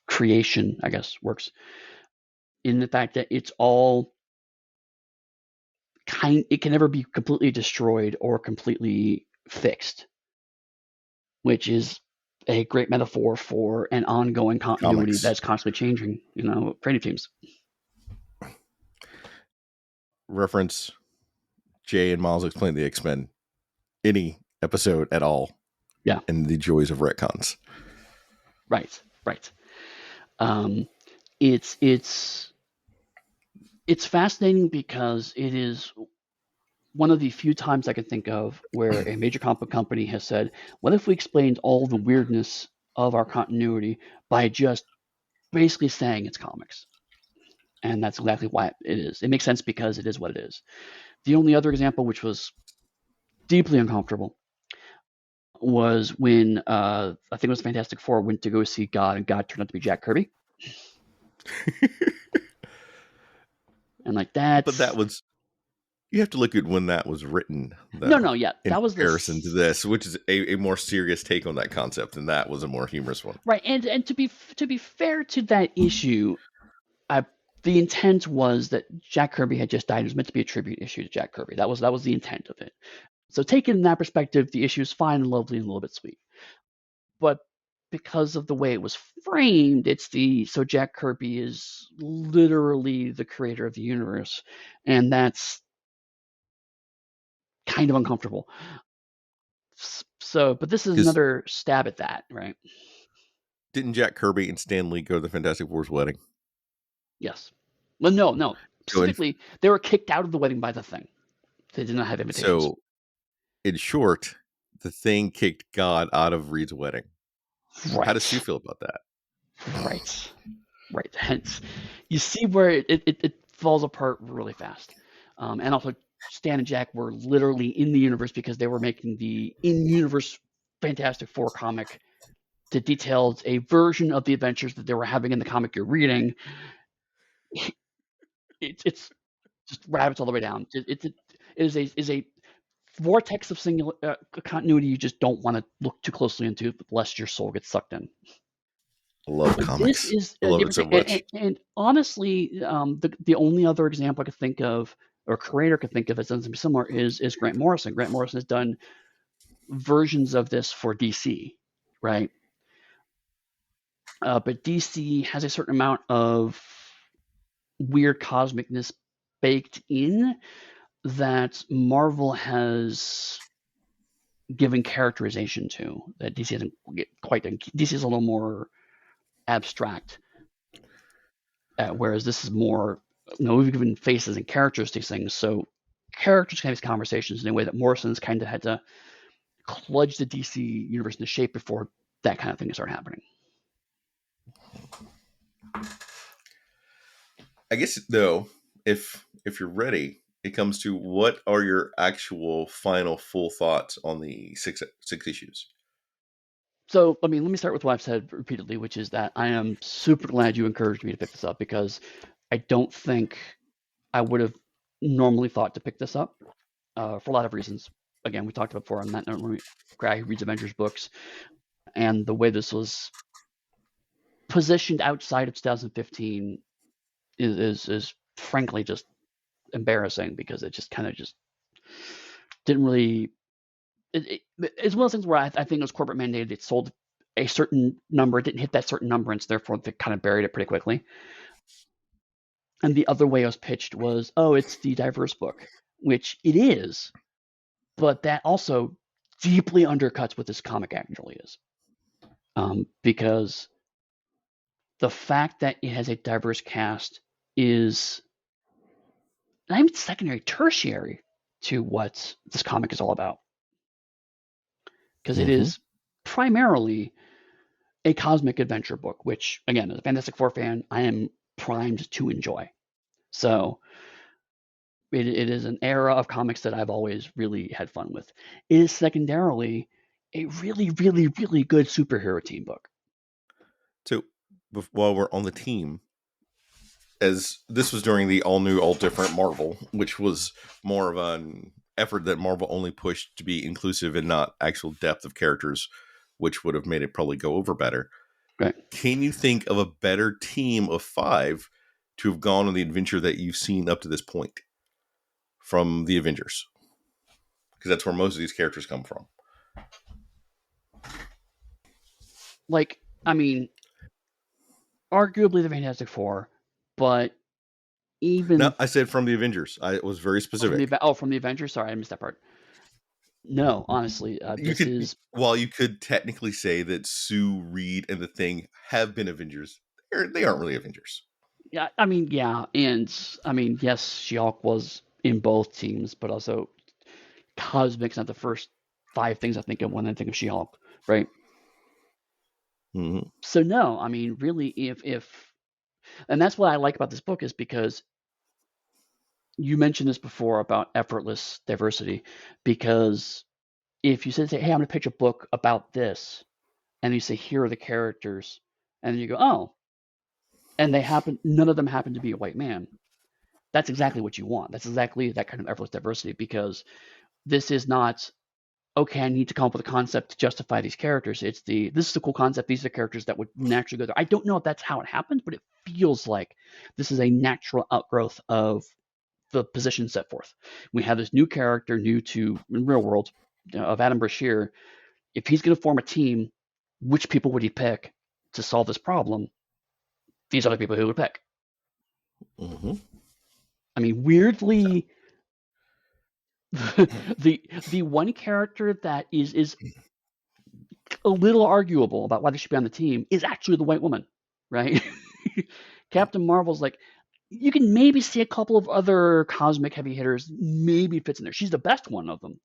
A: creation, I guess, works, in the fact that it's all it can never be completely destroyed or completely fixed, which is a great metaphor for an ongoing continuity that's constantly changing, creative teams.
B: Reference Jay and Miles Explain the X-Men, any episode at all.
A: Yeah.
B: And the joys of retcons.
A: Right. It's fascinating because it is one of the few times I can think of where a major comic book company has said, what if we explained all the weirdness of our continuity by just basically saying it's comics? And that's exactly why it is. It makes sense because it is what it is. The only other example, which was deeply uncomfortable, was when I think it was Fantastic Four went to go see God, and God turned out to be Jack Kirby. And like that.
B: But that was, you have to look at when that was written.
A: Though, no, yeah,
B: that was comparison to this, which is a more serious take on that concept, and that was a more humorous one.
A: Right, and to be fair to that issue, the intent was that Jack Kirby had just died. It was meant to be a tribute issue to Jack Kirby. That was the intent of it. So taken in that perspective, the issue is fine and lovely and a little bit sweet. But because of the way it was framed, so Jack Kirby is literally the creator of the universe, and that's kind of uncomfortable. So, but this is
B: Because
A: another stab at that, right?
B: didn't Jack Kirby and Stan Lee go to the Fantastic Four's wedding?
A: Yes. Well, no.
B: So in,
A: Specifically, they were kicked out of the wedding by the Thing. They did not have invitations.
B: so in short, the Thing kicked God out of Reed's wedding. How does Sue
A: Right.
B: feel about that?
A: Right. Right. Hence, you see where it falls apart really fast. And also, Stan and Jack were literally in the universe because they were making the in-universe Fantastic Four comic that detailed a version of the adventures that they were having in the comic you're reading. It's just rabbits all the way down. It is a vortex of singular continuity you just don't want to look too closely into, lest your soul gets sucked in.
B: I love
A: But this
B: comics.
A: is
B: I
A: a
B: love it
A: different
B: so
A: thing,
B: much.
A: and honestly, the only other example I could think of, or creator could think of that's done something similar, is Grant Morrison. Grant Morrison has done versions of this for DC, right? But DC has a certain amount of weird cosmicness baked in that Marvel has given characterization to, that DC hasn't get quite done. DC is a little more abstract, whereas this is more, we've given faces and characters to these things, so characters can have these conversations in a way that Morrison's kind of had to kludge the DC universe into shape before that kind of thing started happening.
B: I guess though, if you're ready, it comes to what are your actual final full thoughts on the six issues?
A: So, I mean, let me start with what I've said repeatedly, which is that I am super glad you encouraged me to pick this up, because I don't think I would have normally thought to pick this up, for a lot of reasons. Again, we talked about before, I'm not normally a guy who reads Avengers books, and the way this was positioned outside of 2015 is frankly just embarrassing, because it just kind of just didn't really. It's one of those things where I think it was corporate mandated. It sold a certain number, it didn't hit that certain number, and so therefore they kind of buried it pretty quickly. And the other way it was pitched was, oh, it's the diverse book, which it is, but that also deeply undercuts what this comic actually is, because the fact that it has a diverse cast is not even secondary, tertiary to what this comic is all about, because it
B: Mm-hmm.
A: is primarily a cosmic adventure book, which, again, as a Fantastic Four fan, I am primed to enjoy. So it is an era of comics that I've always really had fun with. It is secondarily a really, really, really good superhero team book.
B: So while we're on the team, as this was during the all new, all different Marvel, which was more of an effort that Marvel only pushed to be inclusive and not actual depth of characters, which would have made it probably go over better.
A: Right.
B: Can you think of a better team of five to have gone on the adventure that you've seen up to this point from the Avengers? Because that's where most of these characters come from.
A: Like, I mean, arguably the Fantastic Four, but
B: No,
A: even
B: I said from the Avengers. I was very specific.
A: from the Avengers. Sorry, I missed that part. No, honestly,
B: You
A: this
B: could,
A: is,
B: while you could technically say that Sue, Reed, and the Thing have been Avengers, they aren't really Avengers.
A: yeah. I mean, yeah, and I mean, yes, She-Hulk was in both teams, but also Cosmic's not the first five things I think of when I think of She-Hulk, right?
B: Mm-hmm.
A: So no, I mean, really, if and that's what I like about this book, is because you mentioned this before about effortless diversity. Because if you say, hey, I'm going to pitch a book about this, and you say, here are the characters, and then you go, oh, and none of them happen to be a white man. That's exactly what you want. That's exactly that kind of effortless diversity, because this is not, okay, I need to come up with a concept to justify these characters. This is a cool concept. These are the characters that would naturally go there. I don't know if that's how it happens, but it feels like this is a natural outgrowth of the position set forth. We have this new character, new to in real world, of Adam Brashear. If he's going to form a team, which people would he pick to solve this problem? These are the people he would pick.
B: Mm-hmm.
A: I mean, weirdly, the one character that is a little arguable about why they should be on the team is actually the white woman, right? Captain Marvel's like, you can maybe see a couple of other cosmic heavy hitters maybe fits in there. She's the best one of them,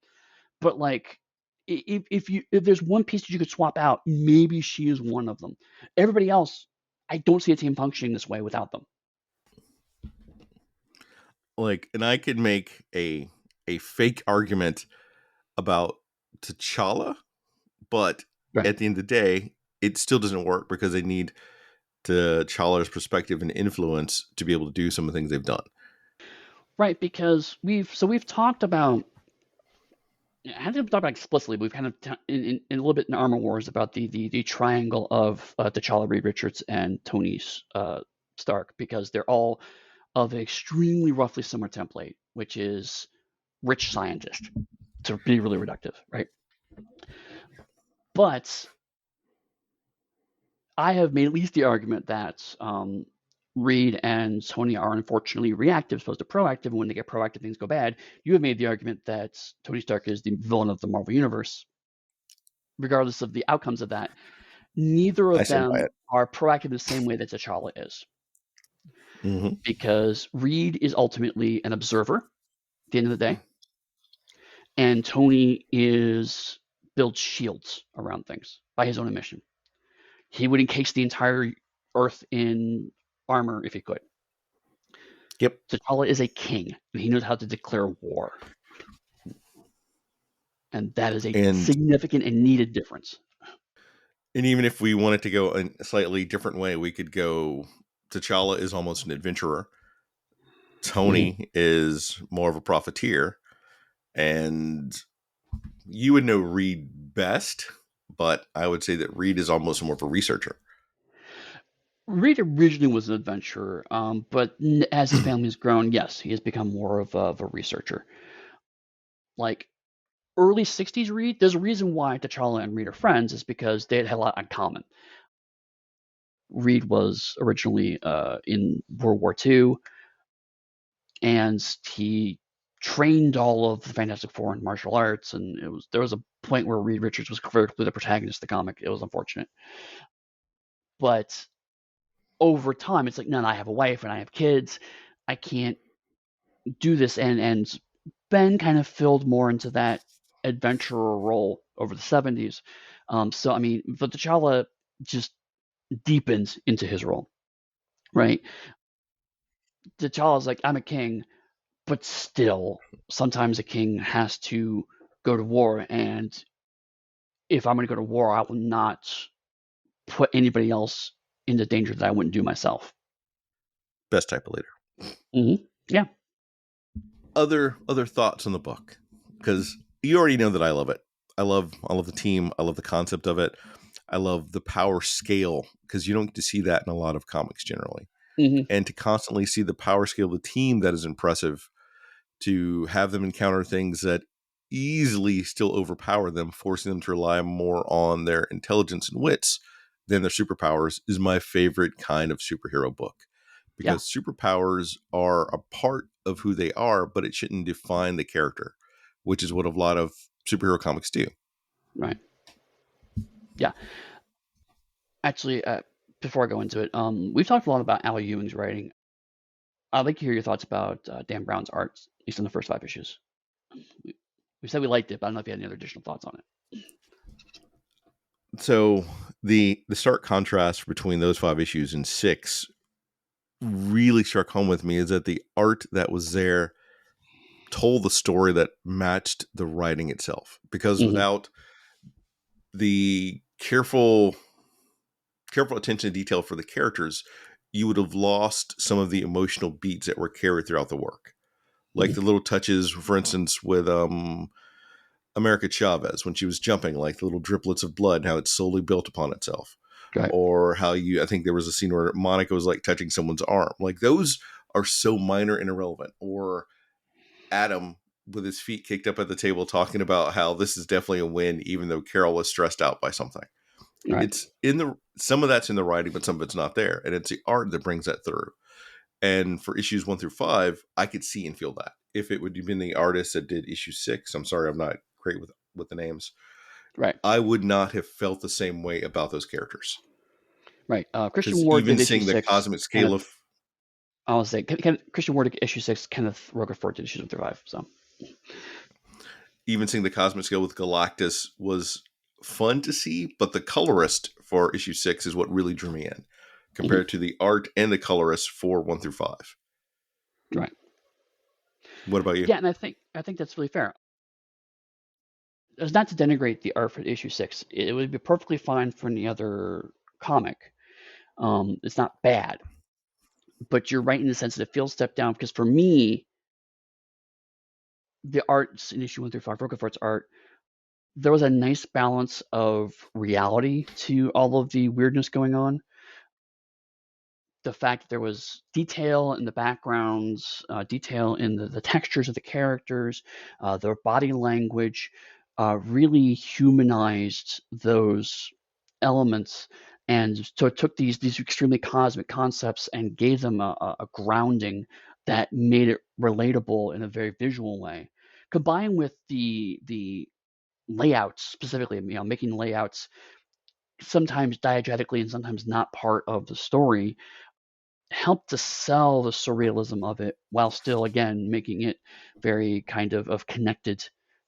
A: but like, if there's one piece that you could swap out, maybe she is one of them. Everybody else, I don't see a team functioning this way without them.
B: Like, and I could make a fake argument about T'Challa, but
A: Right.
B: at the end of the day, it still doesn't work because they need T'Challa's perspective and influence to be able to do some of the things they've done.
A: Right, because we've talked about, I haven't talked about explicitly, but we've kind of in a little bit in Armor Wars about the triangle of T'Challa, Reed Richards, and Tony Stark, because they're all of an extremely roughly similar template, which is rich scientist, to be really reductive, right? But I have made at least the argument that Reed and Tony are unfortunately reactive as opposed to proactive, and when they get proactive, things go bad. You have made the argument that Tony Stark is the villain of the Marvel Universe. Regardless of the outcomes of that, neither
B: I
A: of
B: stand by
A: them
B: it.
A: are proactive the same way that T'Challa is,
B: Mm-hmm.
A: because Reed is ultimately an observer at the end of the day, and Tony is builds shields around things by his own admission. He would encase the entire Earth in armor if he could.
B: Yep.
A: T'Challa is a king, and he knows how to declare war. And that is a
B: And
A: significant and needed difference.
B: even if we wanted to go a slightly different way, we could go T'Challa is almost an adventurer. Tony is more of a profiteer. And you would know Reed best, but I would say that Reed is almost more of a researcher.
A: Reed originally was an adventurer, but as his family has grown, yes, he has become more of a researcher. Like early 60s Reed, there's a reason why T'Challa and Reed are friends, is because they had a lot in common. Reed was originally in World War II, and he trained all of the Fantastic Four in martial arts, and there was a point where Reed Richards was very clearly the protagonist of the comic. It was unfortunate. But over time, it's like, no, I have a wife and I have kids. I can't do this. And Ben kind of filled more into that adventurer role over the 70s. So, I mean, but T'Challa just deepens into his role, right? T'Challa's like, I'm a king, but still, sometimes a king has to go to war. And if I'm going to go to war, I will not put anybody else into danger that I wouldn't do myself.
B: Best type of leader.
A: Mm-hmm. Yeah.
B: Other thoughts on the book, because you already know that I love it. I love the team. I love the concept of it. I love the power scale, because you don't get to see that in a lot of comics generally.
A: Mm-hmm.
B: And to constantly see the power scale of the team, that is impressive. To have them encounter things that easily still overpower them, forcing them to rely more on their intelligence and wits than their superpowers, is my favorite kind of superhero book.
A: Yeah.
B: Because superpowers are a part of who they are, but it shouldn't define the character, which is what a lot of superhero comics do.
A: Right. Yeah. Actually, before I go into it, we've talked a lot about Al Ewing's writing. I'd like to hear your thoughts about Dan Brown's art, at least in the first 5 issues. We said we liked it, but I don't know if you had any other additional thoughts on it.
B: So the stark contrast between those 5 issues and 6 really struck home with me, is that the art that was there told the story that matched the writing itself. Because
A: Mm-hmm.
B: without the careful attention to detail for the characters, you would have lost some of the emotional beats that were carried throughout the work. Like
A: Mm-hmm.
B: the little touches, for instance, with America Chavez when she was jumping, like the little driplets of blood, and how it slowly built upon itself.
A: Right.
B: Or how I think there was a scene where Monica was like touching someone's arm. Like those are so minor and irrelevant. Or Adam with his feet kicked up at the table talking about how this is definitely a win, even though Carol was stressed out by something.
A: Right.
B: It's in the some of that's in the writing, but some of it's not there, and it's the art that brings that through. And for issues 1 through 5, I could see and feel that. If it would have been the artist that did issue 6, I'm sorry, I'm not great with the names.
A: Right.
B: I would not have felt the same way about those characters.
A: Right. Christian
B: Because
A: Ward
B: even
A: did issue
B: seeing the
A: 6.
B: cosmic scale of
A: I was say Christian Ward did issue 6. Kenneth Rocafort did issues 1 through 5. So
B: even seeing the cosmic scale with Galactus was fun to see, but the colorist for issue 6 is what really drew me in,
A: mhm.
B: compared to the art and the colorist for 1 through 5.
A: Right.
B: What about you?
A: Yeah, and I think that's really fair. It's not to denigrate the art for issue 6. It would be perfectly fine for any other comic. It's not bad, but you're right in the sense that it feels stepped down because for me, the arts in issue 1 through 5, Roquefort's art, there was a nice balance of reality to all of the weirdness going on. The fact that there was detail in the backgrounds, detail in the textures of the characters, their body language, really humanized those elements, and so it took these extremely cosmic concepts and gave them a grounding that made it relatable in a very visual way. Combined with the layouts specifically, making layouts sometimes diegetically and sometimes not part of the story, helped to sell the surrealism of it while still again making it very kind of connected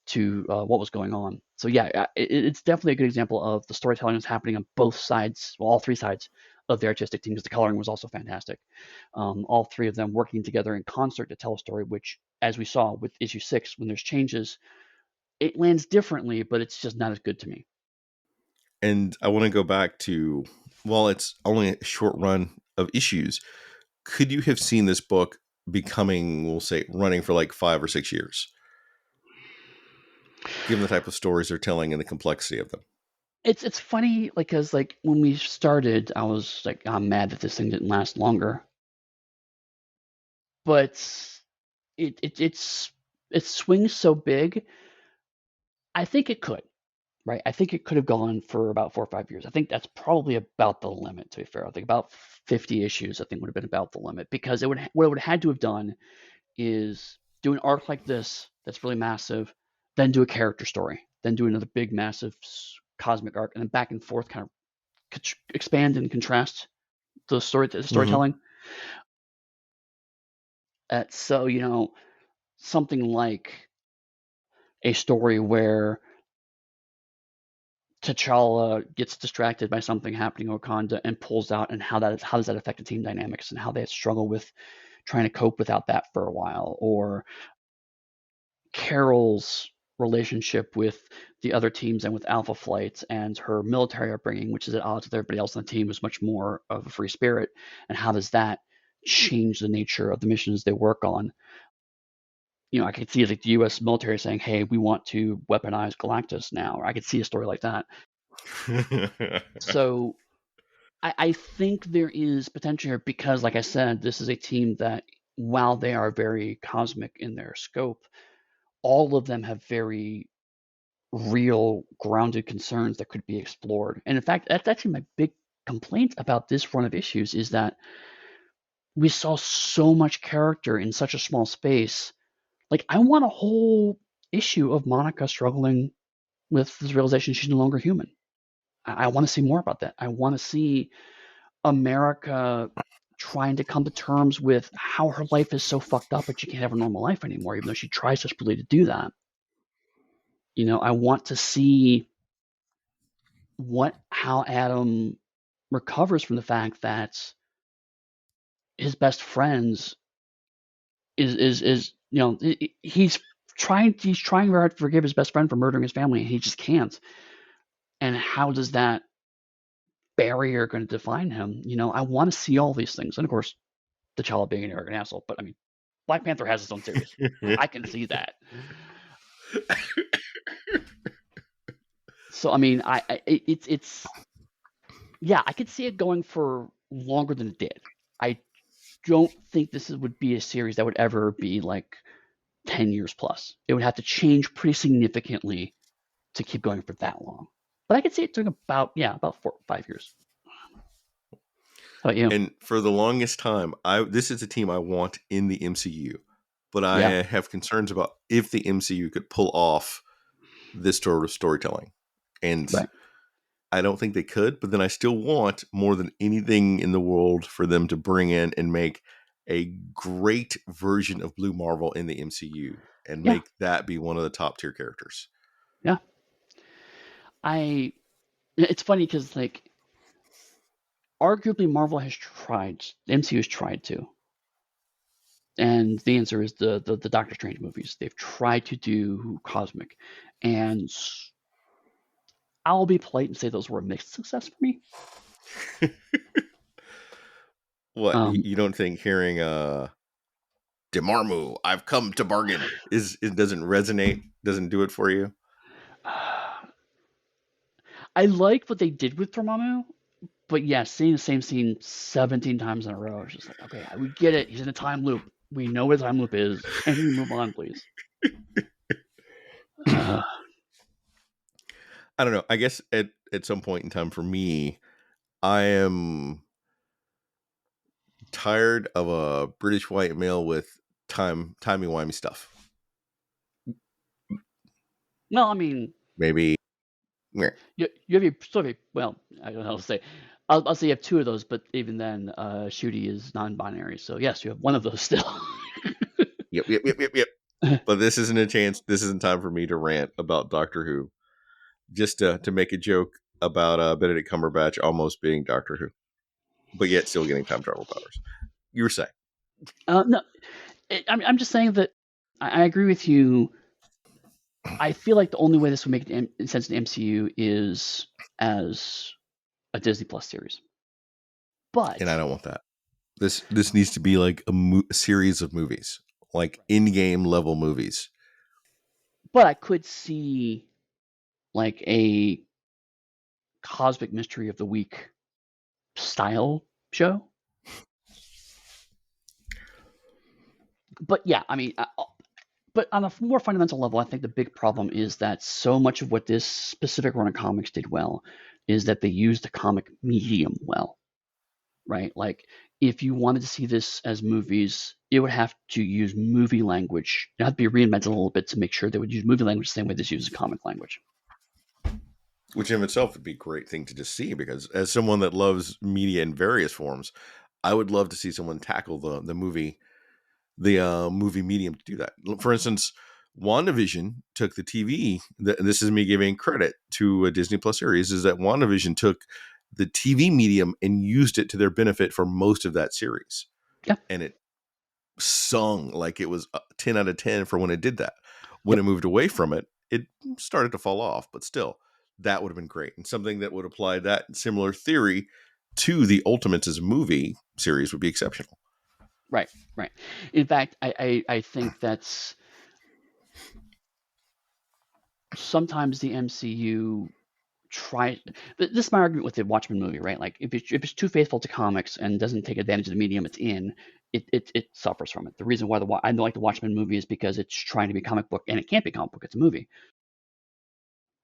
A: to what was going on. So yeah, it's definitely a good example of the storytelling that's happening on both sides, well, all three sides of the artistic team, because the coloring was also fantastic. All three of them working together in concert to tell a story, which, as we saw with issue 6, when there's changes, it lands differently, but it's just not as good to me.
B: And I want to go back to, while it's only a short run of issues, could you have seen this book becoming, we'll say, running for like 5 or 6 years, given the type of stories they're telling and the complexity of them?
A: It's funny, like, because like when we started, I was like, I'm mad that this thing didn't last longer, but it swings so big. I think it could, right? I think it could have gone for about 4 or 5 years. I think that's probably about the limit. To be fair, I think about 50 issues. I think would have been about the limit because what it would have had to have done is do an arc like this that's really massive, then do a character story, then do another big massive cosmic arc, and then back and forth, kind of expand and contrast the
B: Mm-hmm.
A: storytelling. So something like a story where T'Challa gets distracted by something happening in Wakanda and pulls out, and how does that affect the team dynamics and how they struggle with trying to cope without that for a while, or Carol's relationship with the other teams and with Alpha Flight and her military upbringing, which is at odds with everybody else on the team, who's much more of a free spirit, and how does that change the nature of the missions they work on? I could see like the U.S. military saying, "Hey, we want to weaponize Galactus now." Or I could see a story like that. So I think there is potential here because, like I said, this is a team that, while they are very cosmic in their scope, all of them have very real, grounded concerns that could be explored. And in fact, that's actually my big complaint about this run of issues is that we saw so much character in such a small space. Like, I want a whole issue of Monica struggling with this realization she's no longer human. I want to see more about that. I want to see America trying to come to terms with how her life is so fucked up, but she can't have a normal life anymore, even though she tries desperately to do that. I want to see how Adam recovers from the fact that his best friends is he's trying very hard to forgive his best friend for murdering his family, and he just can't. And how does that barrier going to define him? I want to see all these things, and of course, T'Challa being an arrogant asshole. But I mean, Black Panther has its own series. I can see that. So I mean, it's yeah, I could see it going for longer than it did. I don't think this would be a series that would ever be like 10 years plus. It would have to change pretty significantly to keep going for that long. But I could see it took about 4 5 years. How about you?
B: And for the longest time, this is a team I want in the MCU, but I
A: Yeah,
B: have concerns about if the MCU could pull off this sort of storytelling. And
A: right.
B: I don't think they could, but then I still want more than anything in the world for them to bring in and make a great version of Blue Marvel in the MCU and
A: Yeah,
B: make that be one of the top tier characters.
A: yeah. I. It's funny because like arguably Marvel has tried, the MCU has tried to, and the answer is the Doctor Strange movies. They've tried to do cosmic, and I'll be polite and say those were a mixed success for me.
B: What,
A: Um,
B: you don't think hearing Demarmu, I've come to bargain, it doesn't resonate, doesn't do it for you?
A: I like what they did with Dormammu, but yeah, seeing the same scene 17 times in a row, it's just like, okay, we get it. He's in a time loop. We know what a time loop is. Can we move on, please? Uh,
B: I don't know. I guess at some point in time for me, I am tired of a British white male with timey-wimey stuff.
A: well, I mean,
B: Maybe. Yeah.
A: you have your sort of well, I don't know how to say. I'll say you have two of those, but even then, Shooty is non-binary, so yes, you have one of those still.
B: Yep. But this isn't a chance. This isn't time for me to rant about Doctor Who. Just to make a joke about Benedict Cumberbatch almost being Doctor Who, but yet still getting time travel powers. You were saying.
A: No, I'm just saying that I agree with you. I feel like the only way this would make sense in the MCU is as a Disney Plus series.
B: And I
A: But
B: don't want that. This needs to be like a series of movies, like in-game level movies.
A: I could see like a cosmic mystery of the week style show. But yeah, I mean, but on a more fundamental level, I think the big problem is that so much of what this specific run of comics did well is that they used the comic medium well, right? Like, if you wanted to see this as movies, it would have to use movie language. It had to be reinvented a little bit to make sure they would use movie language the same way this uses comic language.
B: Which in itself would be a great thing to just see, because as someone that loves media in various forms, I would love to see someone tackle the movie medium to do that. For instance, WandaVision took the TV. This is me giving credit to a Disney Plus series. Is that WandaVision took the TV medium and used it to their benefit for most of that series,
A: Yeah.
B: and it sung like it was 10 out of 10 for when it did that. When
A: Yep.
B: it moved away from it, it started to fall off, but still, that would have been great. And something that would apply that similar theory to the Ultimates as a movie series would be exceptional.
A: Right. Right. In fact, I think that's sometimes the MCU try. But this is my argument with the Watchmen movie, right? Like, if it's too faithful to comics and doesn't take advantage of the medium it's in, it suffers from it. The reason why I don't like the Watchmen movie is because it's trying to be a comic book and it can't be a comic book; it's a movie.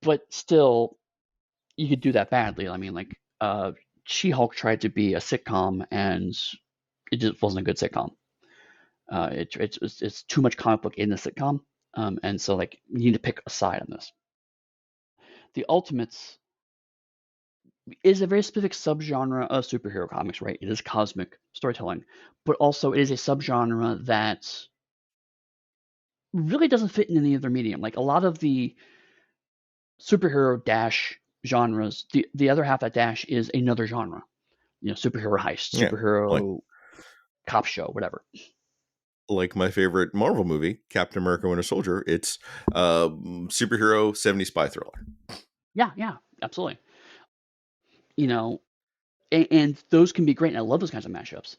A: But still, you could do that badly. I mean, like, She-Hulk tried to be a sitcom and it just wasn't a good sitcom. It's too much comic book in the sitcom, and so like you need to pick a side on this. The Ultimates is a very specific subgenre of superhero comics, right? It is cosmic storytelling, but also it is a subgenre that really doesn't fit in any other medium. Like, a lot of the superhero dash genres, the other half of that dash is another genre. Superhero heist,
B: Yeah, like
A: superhero cop show, whatever.
B: my favorite Marvel movie, Captain America: Winter Soldier. It's superhero 70s spy thriller.
A: Yeah, yeah, absolutely. You know, and those can be great, and I love those kinds of mashups.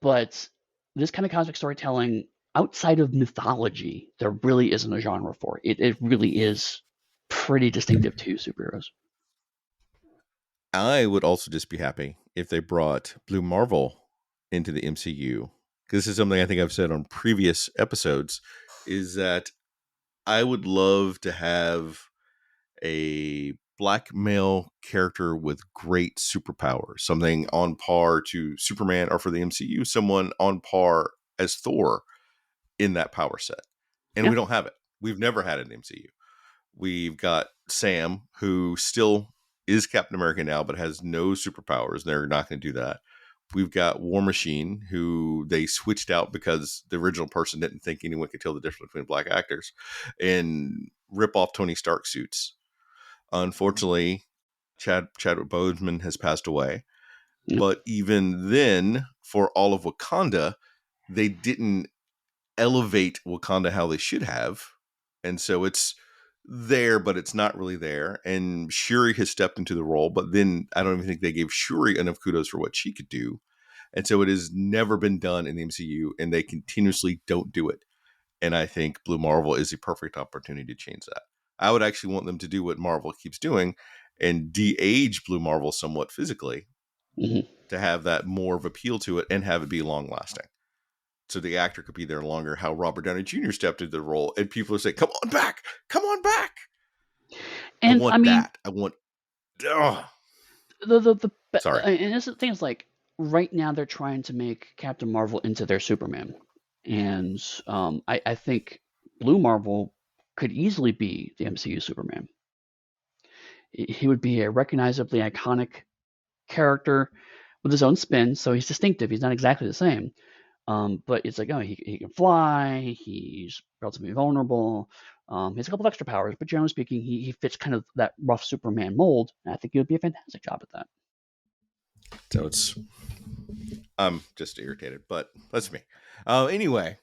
A: But this kind of cosmic storytelling outside of mythology, there really isn't a genre for it. It really is pretty distinctive to superheroes.
B: I would also just be happy if they brought Blue Marvel into the MCU. Because this is something I think I've said on previous episodes, is that I would love to have a black male character with great superpowers, something on par to Superman, or for the MCU, someone on par as Thor in that power set. And
A: Yeah.
B: we don't have it. We've never had it in MCU. We've got Sam, who still is Captain America now, but has no superpowers. They're not going to do that. We've got War Machine, who they switched out because the original person didn't think anyone could tell the difference between black actors, and rip off Tony Stark suits. Unfortunately, Chadwick Boseman has passed away.
A: Yep.
B: But even then, for all of Wakanda, they didn't elevate Wakanda how they should have. And so it's there, but it's not really there. And Shuri has stepped into the role, but then I don't even think they gave Shuri enough kudos for what she could do. And so it has never been done in the MCU, and they continuously don't do it. And I think Blue Marvel is the perfect opportunity to change that. I would actually want them to do what Marvel keeps doing and de-age Blue Marvel somewhat physically,
A: Mm-hmm.
B: to have that more of appeal to it and have it be long lasting. So the actor could be there longer. How Robert Downey Jr. stepped into the role, and people are saying, "Come on back, come on back." I
A: And I
B: want
A: mean,
B: that. I want. Oh,
A: the
B: sorry.
A: and this is the thing is like right now they're trying to make Captain Marvel into their Superman, and I think Blue Marvel could easily be the MCU Superman. He would be a recognizably iconic character with his own spin, so he's distinctive. He's not exactly the same. But it's like, oh, he can fly. He's relatively vulnerable. He has a couple of extra powers, but generally speaking, he fits kind of that rough Superman mold. And I think he would be a fantastic job at that.
B: So it's. I'm just irritated, but that's me. Anyway,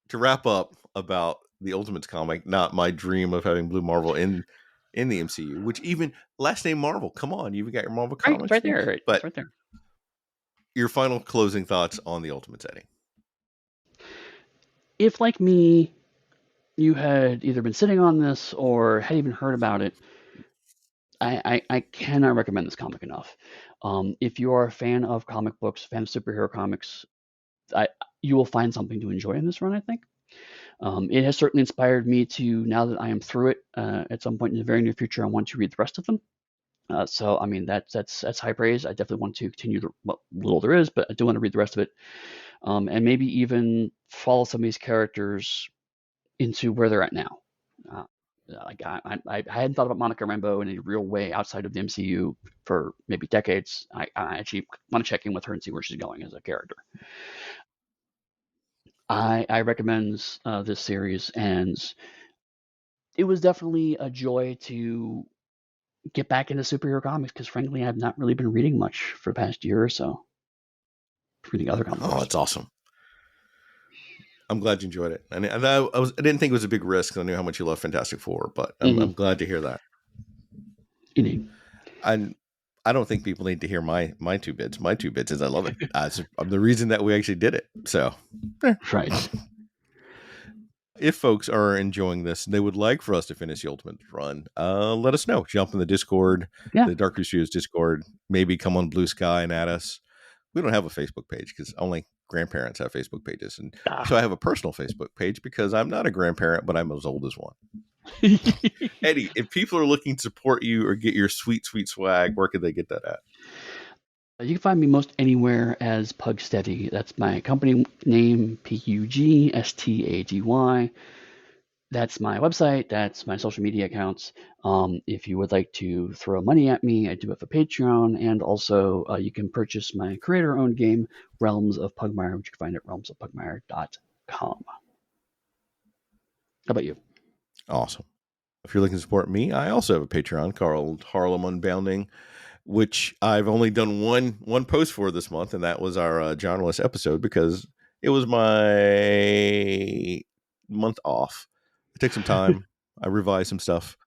B: to wrap up about the Ultimates comic, not my dream of having Blue Marvel in the MCU, which even last name Marvel. Come on, you've got your Marvel
A: Right, it's
B: comics,
A: right
B: folks.
A: there. Right, it's
B: But
A: right there.
B: your final closing thoughts on the Ultimates, Eddie?
A: If, like me, you had either been sitting on this or had even heard about it, I cannot recommend this comic enough. If you are a fan of comic books, fan of superhero comics, I, you will find something to enjoy in this run, I think. It has certainly inspired me to, now that I am through it, at some point in the very near future, I want to read the rest of them. So, I mean, that's high praise. I definitely want to continue what little there is, but I do want to read the rest of it, and maybe even follow some of these characters into where they're at now. Uh, like I hadn't thought about Monica Rambeau in a real way outside of the MCU for maybe decades. I actually want to check in with her and see where she's going as a character. I recommend this series, and it was definitely a joy to get back into superhero comics because, frankly, I've not really been reading much for the past year or so. Reading other comic
B: Oh,
A: books.
B: it's awesome. I'm glad you enjoyed it. And I didn't think it was a big risk. I knew how much you love Fantastic Four, but I'm
A: Mm-hmm.
B: glad to hear that.
A: Indeed.
B: And I don't think people need to hear my two bits. My two bits is I love it. I'm the reason that we actually did it. So,
A: Right.
B: if folks are enjoying this and they would like for us to finish the Ultimate run, let us know. Jump in the Discord,
A: Yeah.
B: the Dark Studios Discord. Maybe come on Blue Sky and add us. We don't have a Facebook page because only grandparents have Facebook pages. And
A: Ah.
B: so I have a personal Facebook page because I'm not a grandparent, but I'm as old as one. Eddie, if people are looking to support you or get your sweet, sweet swag, where could they get that at?
A: You can find me most anywhere as Pugsteady. That's my company name, Pugstady. That's my website. That's my social media accounts. If you would like to throw money at me, I do have a Patreon, and also you can purchase my creator-owned game, Realms of Pugmire, which you can find at realmsofpugmire.com. How about you?
B: Awesome. If you're looking to support me, I also have a Patreon called Harlem Unbounding, which I've only done one post for this month, and that was our Journalist episode because it was my month off. I took some time. I revised some stuff.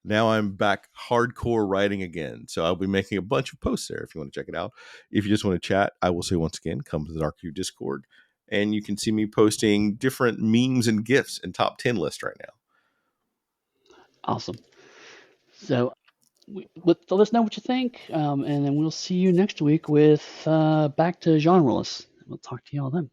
B: Now I'm back hardcore writing again. So I'll be making a bunch of posts there if you want to check it out. If you just want to chat, I will say once again, come to the Dark Cube Discord, and you can see me posting different memes and GIFs and top 10 lists right now.
A: Awesome. So let us know what you think, and then we'll see you next week with back to genreless. We'll talk to you all then.